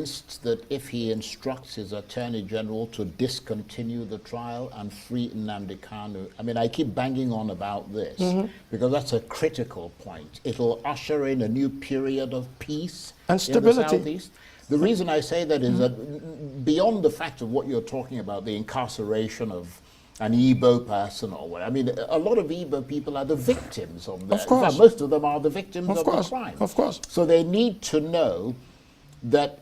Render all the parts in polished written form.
That if he instructs his Attorney General to discontinue the trial and free Nnamdi Kanu, I mean, I keep banging on about this because that's a critical point. It'll usher in a new period of peace and stability in the Southeast. The reason I say that is that beyond the fact of what you're talking about, the incarceration of an Igbo person or what, I mean, a lot of Igbo people are the victims of that. Of course. In fact, most of them are the victims of the crime. Of course. So they need to know that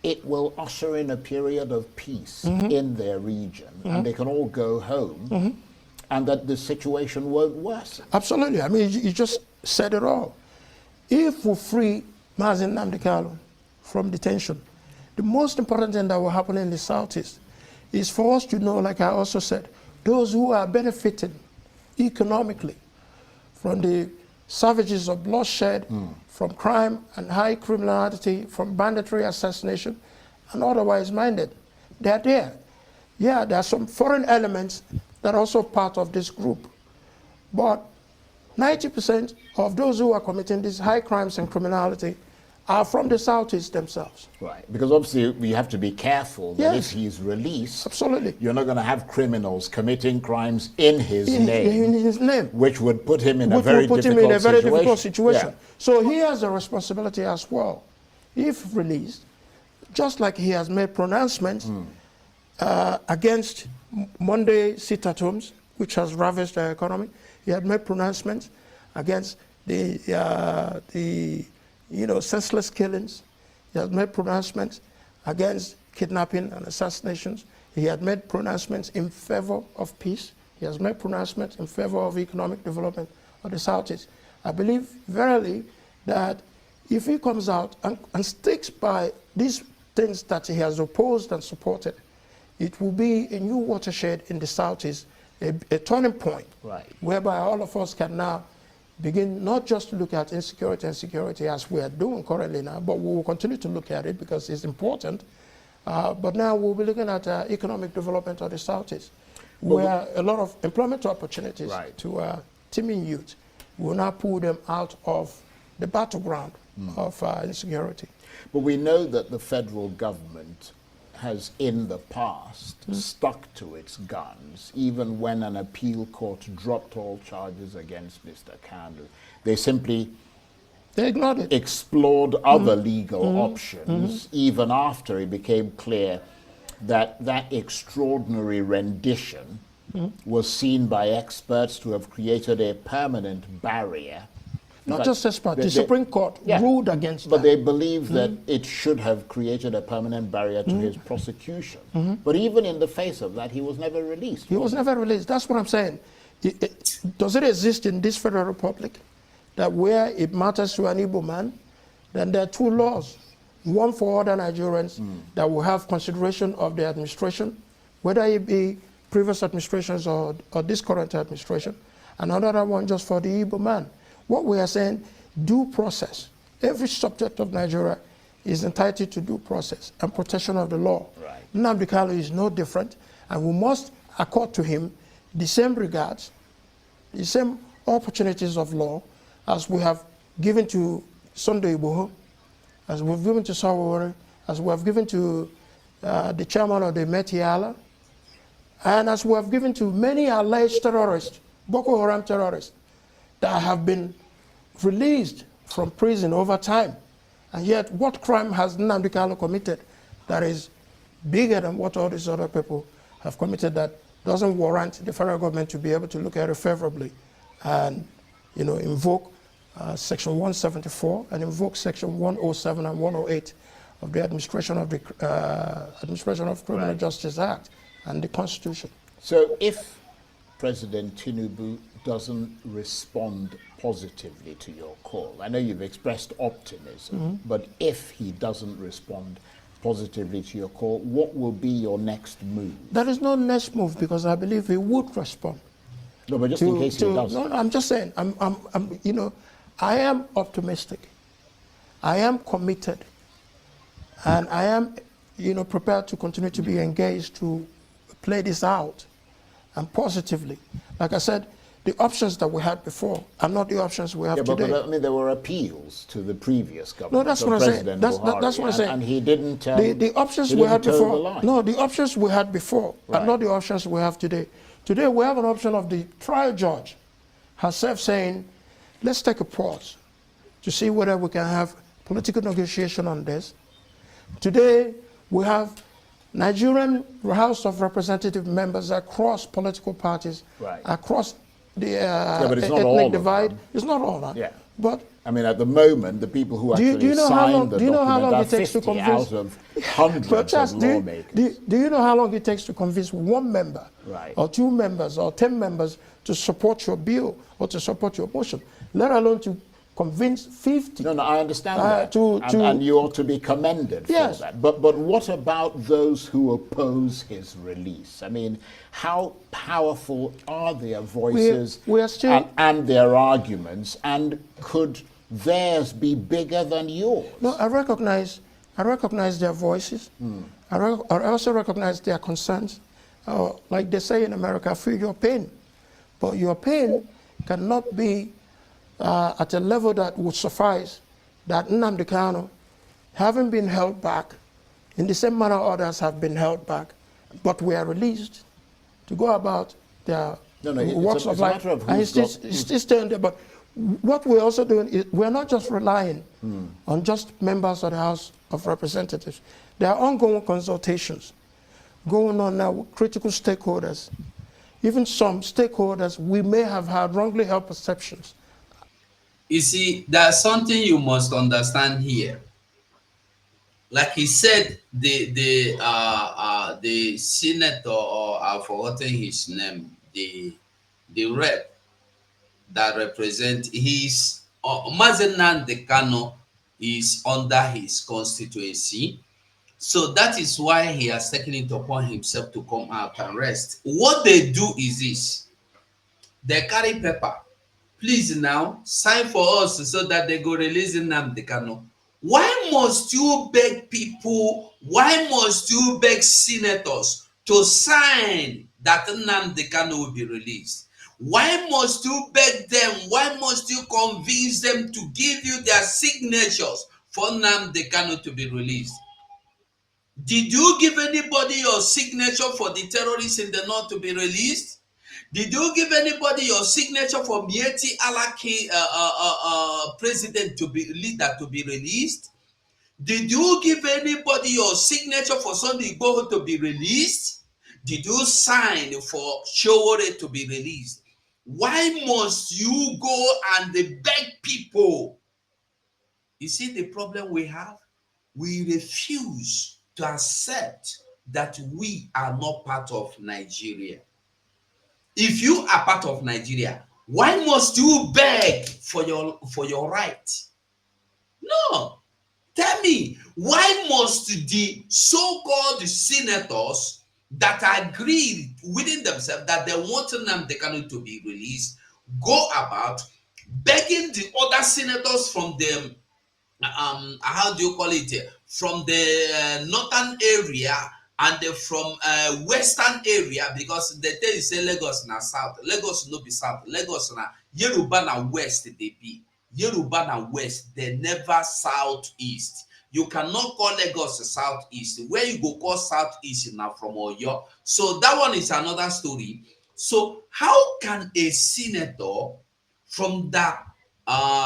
it will usher in a period of peace in their region, and they can all go home, and that the situation won't worsen. Absolutely. I mean, you just said it all. If we free Mazi Nnamdi Kanu from detention, the most important thing that will happen in the Southeast is for us to know, like I also said, those who are benefiting economically from the savages of bloodshed, from crime and high criminality, from banditry, assassination, and otherwise minded. They're there. Yeah, there are some foreign elements that are also part of this group. But 90% of those who are committing these high crimes and criminality are from the Southeast themselves. Right, because obviously we have to be careful that if he's released, absolutely, you're not going to have criminals committing crimes in his name. In his name. Which would put him in a very difficult situation. Yeah. So he has a responsibility as well, if released, just like he has made pronouncements against Monday sit-at-homes, which has ravaged the economy. He had made pronouncements against the senseless killings. He has made pronouncements against kidnapping and assassinations. He had made pronouncements in favor of peace. He has made pronouncements in favor of economic development of the Southeast. I believe verily that if he comes out and sticks by these things that he has opposed and supported, it will be a new watershed in the Southeast, a turning point, whereby all of us can now begin not just to look at insecurity and security as we are doing currently now, but we will continue to look at it because it's important. But now we'll be looking at economic development of the Southeast, where a lot of employment opportunities to teeming youth will now pull them out of the battleground of insecurity. But we know that the federal government has in the past stuck to its guns, even when an appeal court dropped all charges against Mr. Kanu. They simply ignored it. Explored other legal options, even after it became clear that that extraordinary rendition was seen by experts to have created a permanent barrier. Not just experts, the Supreme Court ruled against but that. They believe that it should have created a permanent barrier to his prosecution. But even in the face of that, he was never released. He was never released. That's what I'm saying. Does it exist in this federal republic that where it matters to an Igbo man, then there are two laws. One for other Nigerians that will have consideration of the administration, whether it be previous administrations or this current administration, and another one just for the Igbo man. What we are saying, due process. Every subject of Nigeria is entitled to due process and protection of the law. Nnamdi Kanu is no different, and we must accord to him the same regards, the same opportunities of law as we have given to Sunday Igboho, as we've given to Sawore, as we have given to the chairman of the Metiala, and as we have given to many alleged terrorists, Boko Haram terrorists, that have been released from prison over time. And yet, what crime has Nnamdi Kanu committed that is bigger than what all these other people have committed that doesn't warrant the federal government to be able to look at it favorably and, invoke Section 174 and invoke Section 107 and 108 of the Administration of Criminal Justice Act and the Constitution. So if President Tinubu doesn't respond positively to your call, I know you've expressed optimism, but if he doesn't respond positively to your call, what will be your next move? There is no next move because I believe he would respond. No, but just in case he doesn't. No, I'm just saying, I am optimistic. I am committed. And I am, prepared to continue to be engaged to play this out and positively. Like I said, the options that we had before are not the options we have today. But I mean, there were appeals to the previous government. No, that's what I'm saying. President That's Buhari, what I'm saying. and he didn't. The options he we didn't had toe before. the line. No, the options we had before are not the options we have today. Today we have an option of the trial judge herself saying, let's take a pause to see whether we can have political negotiation on this. Today we have Nigerian House of Representative members across political parties, across the but it's not all ethnic of divide. them. It's not all that. Yeah. But I mean, at the moment, the people who actually signed the document are 50 out of hundreds of lawmakers. Do you know how long it takes to convince one member, or 2 members, or 10 members to support your bill or to support your motion, let alone to convince 50? No, I understand that, and you ought to be commended for that. But what about those who oppose his release? I mean, how powerful are their voices and their arguments, and could theirs be bigger than yours? No, I recognize their voices. I also recognize their concerns. Like they say in America, I feel your pain. But your pain cannot be at a level that would suffice that Nnamdi Kanu, having been held back in the same manner others have been held back, but we are released to go about their walks of life. And it's still staying there. But what we're also doing is we're not just relying on just members of the House of Representatives. There are ongoing consultations going on now with critical stakeholders. Even some stakeholders we may have had wrongly held perceptions. You see, there's something you must understand here. Like he said, the senator, or I've forgotten his name, the rep that represent his Mazen Nnamdi Kanu is under his constituency. So that is why he has taken it upon himself to come out and rest. What they do is this: they carry paper. Please now sign for us so that they go release Nnamdi Kanu. Why must you beg people? Why must you beg senators to sign that Nnamdi Kanu will be released? Why must you beg them? Why must you convince them to give you their signatures for Nnamdi Kanu to be released? Did you give anybody your signature for the terrorists in the north to be released? Did you give anybody your signature for Mieti Alaki, president to be leader to be released? Did you give anybody your signature for Sunday Igboho to be released? Did you sign for Showore to be released? Why must you go and beg people? You see the problem we have? We refuse to accept that we are not part of Nigeria. If you are part of Nigeria, why must you beg for your right? No. Tell me, why must the so-called senators that agreed within themselves that they want Nnamdi Kanu to be released go about begging the other senators from the how do you call it, from the northern area and from western area, because they tell you say Lagos na south, Lagos no be south, Lagos na Yoruba na west, they be Yoruba na west, they never southeast. You cannot call Lagos southeast. Where you go call southeast now from Oyo. So that one is another story. So how can a senator from the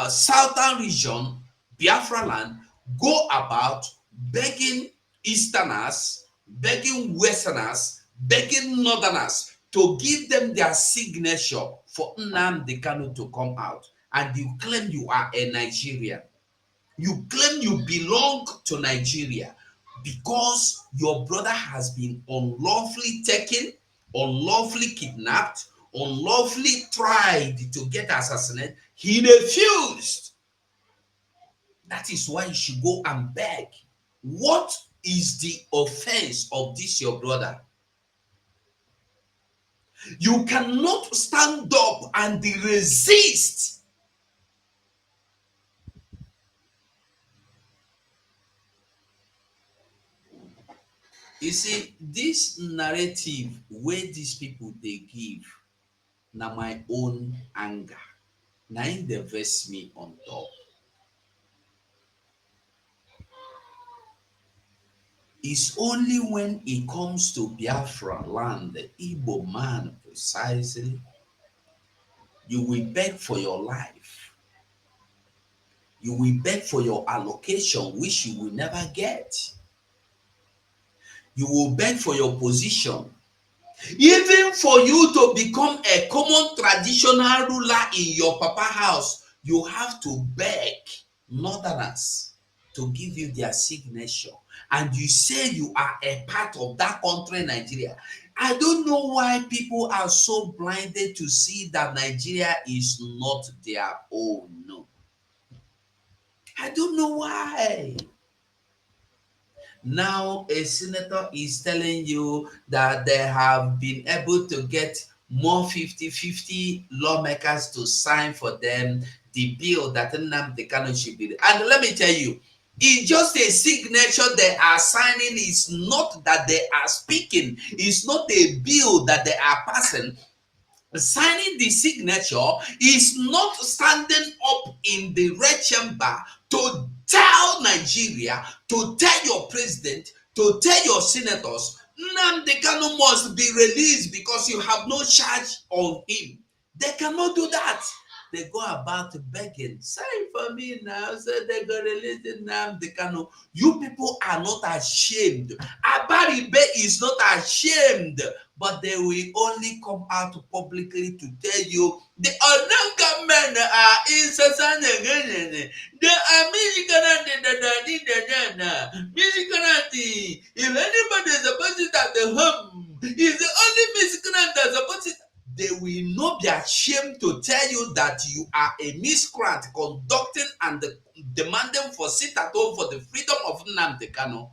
southern region, Biafra land, go about begging Easterners, begging Westerners, begging Northerners to give them their signature for Nnamdi Kanu to come out? And you claim you are a Nigerian. You claim you belong to Nigeria because your brother has been unlawfully taken, unlawfully kidnapped, unlawfully tried to get assassinated. He refused. That is why you should go and beg. What is the offense of this your brother? You cannot stand up and resist. You see, this narrative where these people they give, na my own anger. Na in dey vex me on top. It's only when it comes to Biafra land, the Igbo man precisely, you will beg for your life. You will beg for your allocation, which you will never get. You will beg for your position. Even for you to become a common traditional ruler in your papa house, you have to beg northerners to give you their signature. And you say you are a part of that country, Nigeria. I don't know why people are so blinded to see that Nigeria is not their own. No. I don't know why. Now a senator is telling you that they have been able to get more 50-50 lawmakers to sign for them the bill that Nnamdi Kanu should be. And let me tell you, it's just a signature they are signing. It's not that they are speaking. It's not a bill that they are passing. Signing the signature is not standing up in the red chamber to tell Nigeria, to tell your president, to tell your senators, Nnamdi Kanu must be released because you have no charge on him. They cannot do that. They go about begging. Sign for me now, so they go release Nnamdi Kanu. You people are not ashamed. Abaribe is not ashamed, but they will only come out publicly to tell you the Onanka men are incessant. They are musicanati. If anybody is supposed to at the home, is the only miscreant that's supposed to. They will not be ashamed to tell you that you are a miscreant conducting and demanding for sit at home for the freedom of Nnamdi Kanu.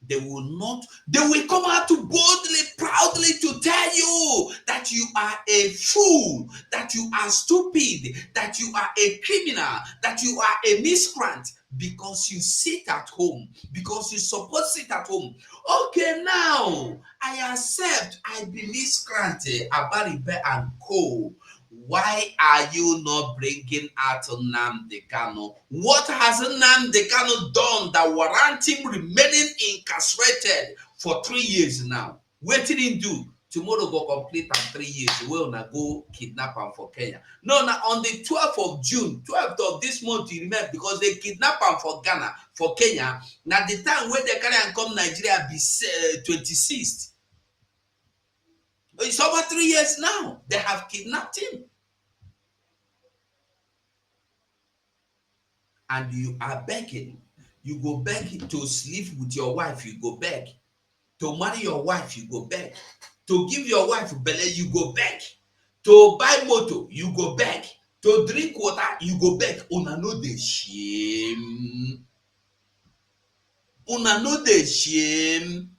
They will come out to boldly, proudly to tell you that you are a fool, that you are stupid, that you are a criminal, that you are a miscreant because you sit at home, because you suppose sit at home. Okay, now I accept I be miscreant, Abaribe and co. Why are you not bringing out Nnamdi Kanu? What has Nnamdi Kanu done that warrant him remaining incarcerated for 3 years now? What did he do? Tomorrow go complete 3 years. We'll now go kidnap him for Kenya. No, now on the 12th of June, 12th of this month, you remember, because they kidnap him for Ghana, for Kenya. Now the time when they carry and come Nigeria be 26th. It's over 3 years now. They have kidnapped him. And you are begging. You go beg to sleep with your wife, you go beg. To marry your wife, you go beg. To give your wife belle, you go beg. To buy motor, you go beg. To drink water, you go beg. Una no dey shame. Una no dey shame.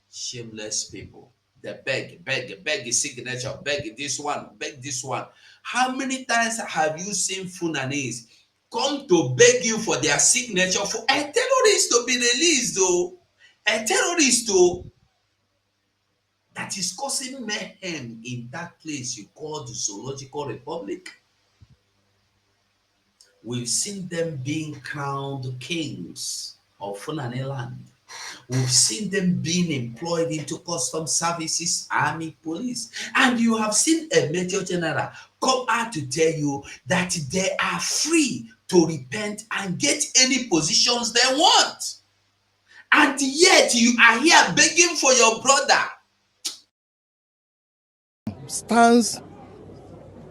Shameless people. They beg signature, beg this one, beg this one. How many times have you seen Funanis come to beg you for their signature for a terrorist to be released, though? A terrorist, though, that is causing mayhem in that place you call the Zoological Republic. We've seen them being crowned kings of Funani land. We've seen them being employed into custom services, army, police. And you have seen a major general come out to tell you that they are free to repent and get any positions they want. And yet you are here begging for your brother. Stands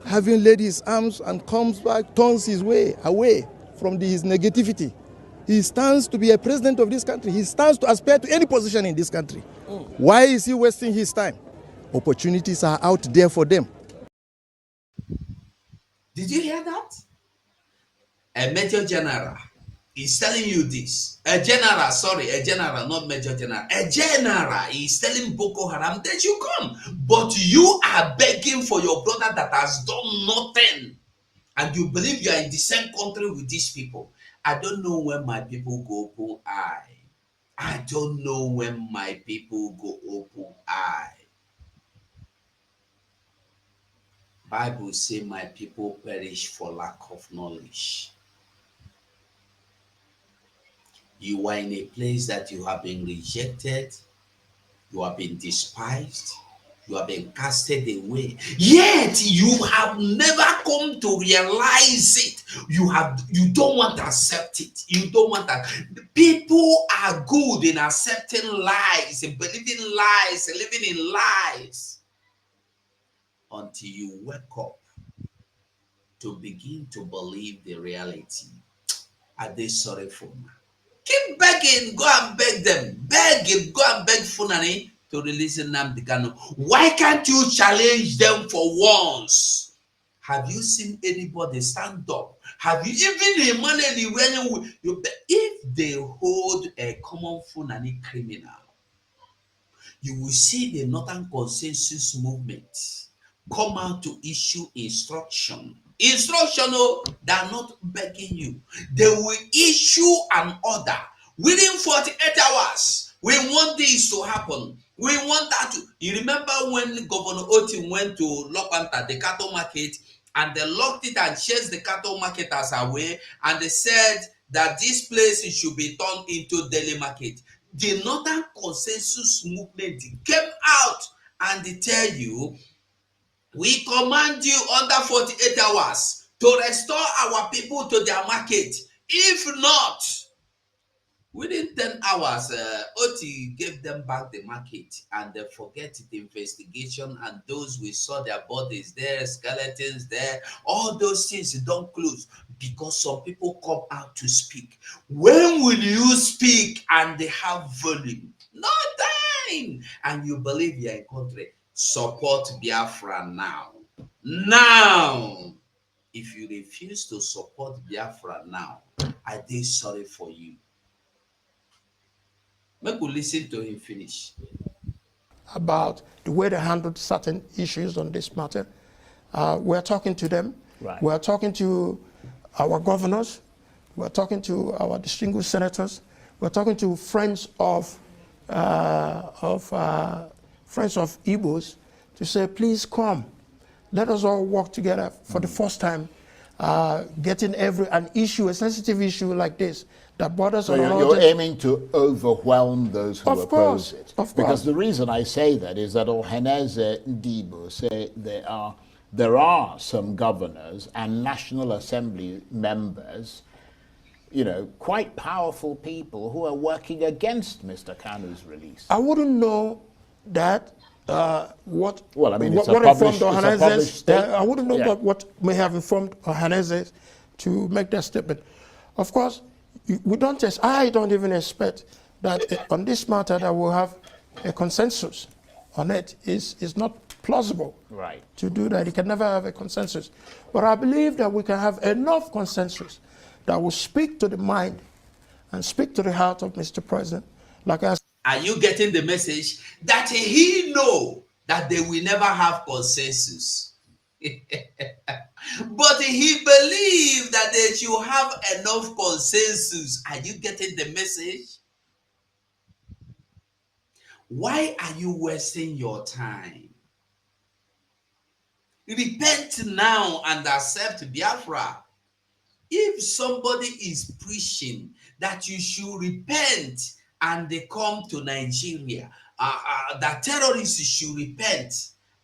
having laid his arms and comes back, turns his way away from his negativity. He stands to be a president of this country. He stands to aspire to any position in this country. Why is he wasting his time? Opportunities are out there for them. Did you hear that? A major general is telling you this. A general, not major general. A general is telling Boko Haram that you come. But you are begging for your brother that has done nothing. And you believe you are in the same country with these people. I don't know when my people go open eye. I don't know when my people go open eye. Bible say my people perish for lack of knowledge. You are in a place that you have been rejected, you have been despised, you have been casted away, yet you have never come to realize it. You don't want to accept it. You don't want that. People are good in accepting lies, in believing lies, and living in lies, until you wake up to begin to believe the reality. Are they sorry for me? Keep begging, go and beg them. Beg it, go and beg Funani to release Nnamdi Kanu. Why can't you challenge them for once? Have you seen anybody stand up? Have you even Emmanuel when if they hold a common Funani criminal, you will see the Northern Consensus Movement come out to issue instruction. Oh, they are not begging you. They will issue an order within 48 hours. We want this to happen. We want that to. You remember when Governor Oti went to Lopanta, the cattle market, and they locked it and chased the cattle marketers away, and they said that this place should be turned into daily market. The Northern Consensus Movement came out and they tell you, we command you under 48 hours to restore our people to their market. If not, within 10 hours, Oti gave them back the market, and they forget the investigation, and those we saw their bodies there, skeletons there, all those things don't close because some people come out to speak. When will you speak and they have volume? No time. And you believe you're in country. Support Biafra now. Now. If you refuse to support Biafra now, I dey sorry for you. Make we listen to him finish. About the way they handled certain issues on this matter. We're talking to them. Right. We're talking to our governors. We're talking to our distinguished senators. We're talking to friends of Igbos to say, please come. Let us all work together for the first time, getting an issue, a sensitive issue like this that borders on. So you're aiming to overwhelm those who oppose it. Of course. Because the reason I say that is that Ohaneze Ndibo say there are some governors and National Assembly members, you know, quite powerful people who are working against Mr. Kanu's release. I wouldn't know that. What it's informed a published statement. I wouldn't know what may have informed Ohaneze to make that statement. Of course, I don't even expect that on this matter that we'll have a consensus on it. Is not plausible to do that. You can never have a consensus. But I believe that we can have enough consensus that will speak to the mind and speak to the heart of Mr. President. Like I said, are you getting the message that he know that they will never have consensus? But he believed that they should have enough consensus. Are you getting the message? Why are you wasting your time? Repent now and accept Biafra. If somebody is preaching that you should repent and they come to Nigeria, that terrorists should repent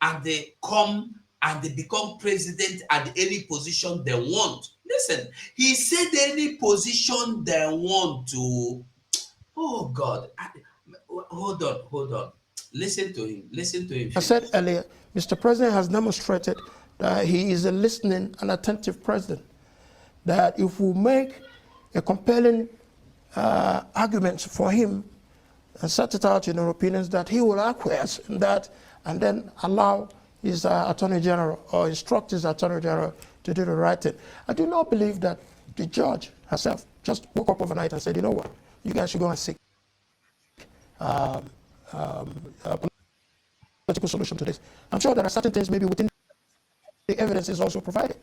and they come and they become president at any position they want. Listen, he said any position they want to. Oh God, hold on. Listen to him. I said earlier, Mr. President has demonstrated that he is a listening and attentive president. That if we make a compelling argument for him and set it out in our opinions, that he will acquiesce in that and then allow his Attorney General or instruct his Attorney General to do the right thing. I do not believe that the judge herself just woke up overnight and said, you know what, you guys should go and seek a political solution to this. I'm sure there are certain things maybe within the evidence is also provided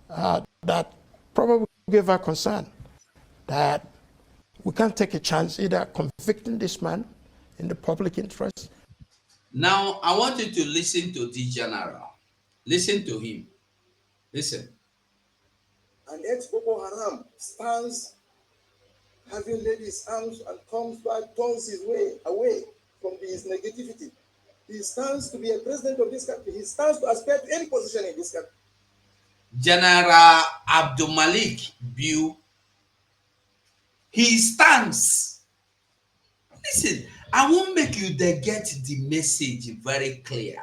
that probably give her concern that we can't take a chance either convicting this man in the public interest. Now, I want you to listen to the general. Listen to him. Listen. An ex-Boko Haram stands having laid his arms and comes back, turns his way away from his negativity. He stands to be a president of this country. He stands to aspire to any position in this country. General Abdul Malik Biu, he stands. Listen, I won't make you get the message very clear.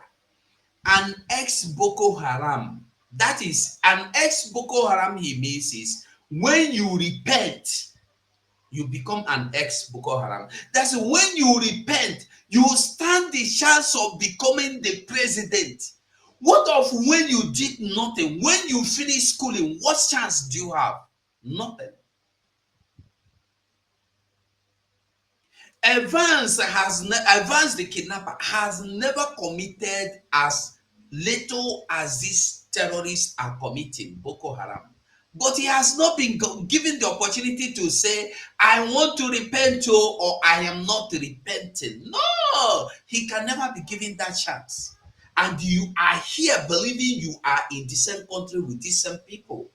An ex-Boko Haram, that is, an ex-Boko Haram, he means is when you repent, you become an ex-Boko Haram. That's when you repent, you stand the chance of becoming the president. What of when you did nothing? When you finish schooling, what chance do you have? Nothing. Evans the kidnapper has never committed as little as these terrorists are committing, Boko Haram. But he has not been given the opportunity to say, I want to repent or I am not repenting. No, he can never be given that chance. And you are here believing you are in the same country with these same people.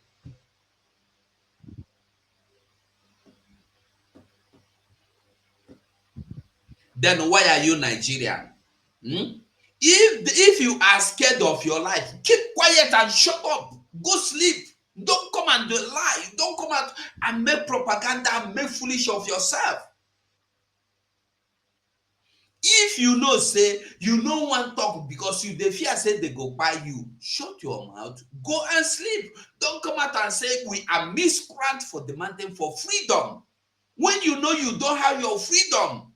Then why are you Nigerian? If you are scared of your life, keep quiet and shut up. Go sleep. Don't come and lie. Don't come out and make propaganda and make foolish of yourself. If you know, say, you no want talk because you dey fear say they go buy you, shut your mouth, go and sleep. Don't come out and say we are miscreant for demanding for freedom when you know you don't have your freedom.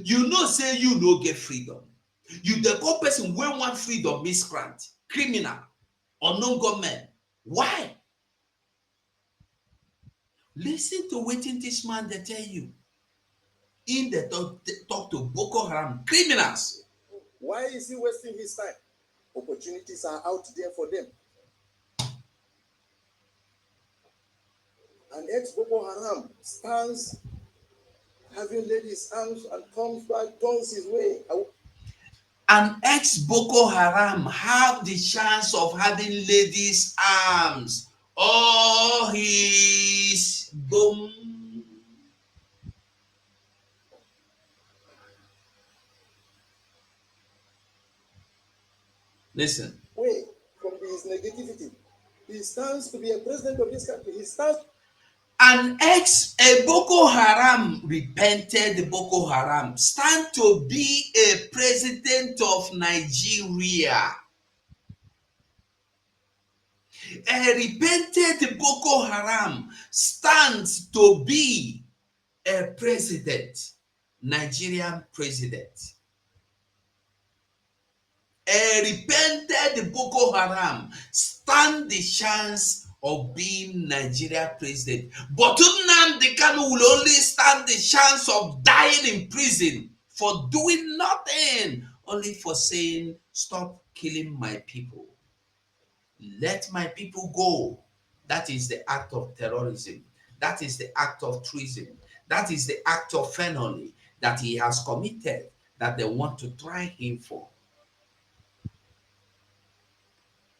You know, say you no get freedom. You the call person when want freedom miscreant, criminal, or no government. Why? Listen to wetin this man they tell you. In the talk to Boko Haram criminals. Why is he wasting his time? Opportunities are out there for them. An ex-Boko Haram stands having laid his arms and comes back, turns his way away. An ex-Boko Haram have the chance of having laid his arms or his boom. Listen. Away from his negativity. He stands to be a president of this country. He stands. A Boko Haram repented Boko Haram stand to be a president of Nigeria. A repented Boko Haram stands to be a president, Nigerian president. A repented Boko Haram stand the chance of being Nigeria president. But Nnamdi Kanu will only stand the chance of dying in prison for doing nothing, only for saying, stop killing my people. Let my people go. That is the act of terrorism. That is the act of treason. That is the act of felony that he has committed, that they want to try him for.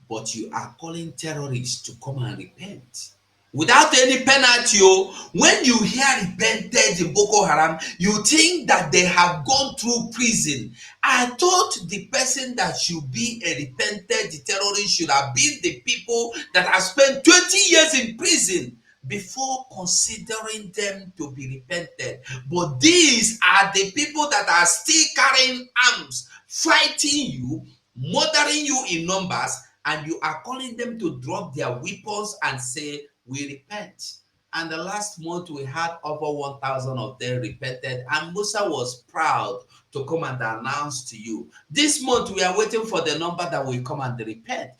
But you are calling terrorists to come and repent without any penalty. When you hear repented Boko Haram, you think that they have gone through prison. I thought the person that should be a repented terrorist should have been the people that have spent 20 years in prison before considering them to be repented. But these are the people that are still carrying arms, fighting you, murdering you in numbers, and you are calling them to drop their weapons and say, we repent. And the last month we had over 1,000 of them repented, and Musa was proud to come and announce to you. This month we are waiting for the number that will come and repent.